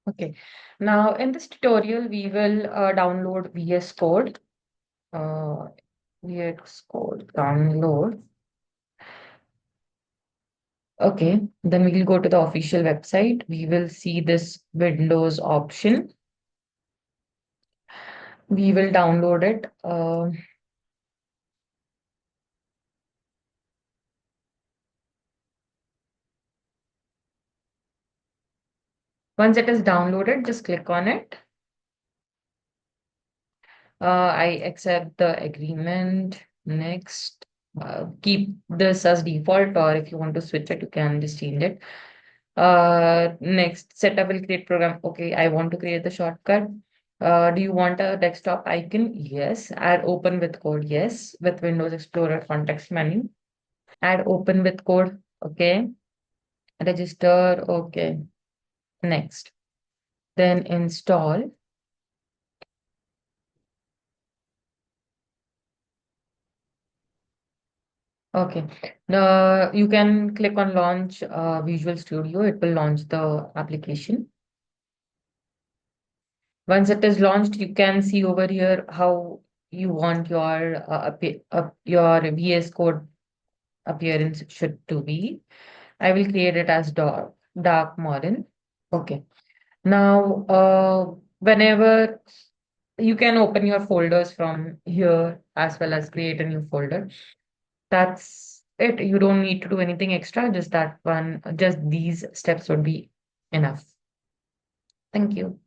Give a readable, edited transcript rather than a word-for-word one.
Okay. Now, in this tutorial, we will download VS Code. Uh, VS Code download. Okay. Then we'll go to the official website. We will see this Windows option. We will download it. Once it is downloaded, just click on it. I accept the agreement. Next. Keep this as default, or if you want to switch it, you can just change it. Next, setup will create program. Okay, I want to create the shortcut. Do you want a desktop icon? Yes. Add open with code. Yes. With Windows Explorer context menu. Add open with code. Okay. Register. Okay. Next. Then install. Okay. You can click on launch Visual Studio. It will launch the application. Once it is launched, you can see over here how you want your your VS Code appearance should to be. I will create it as dark modern. Okay. Now, whenever you can open your folders from here as well as create a new folder. That's it. You don't need to do anything extra. Just that one, just these steps would be enough. Thank you.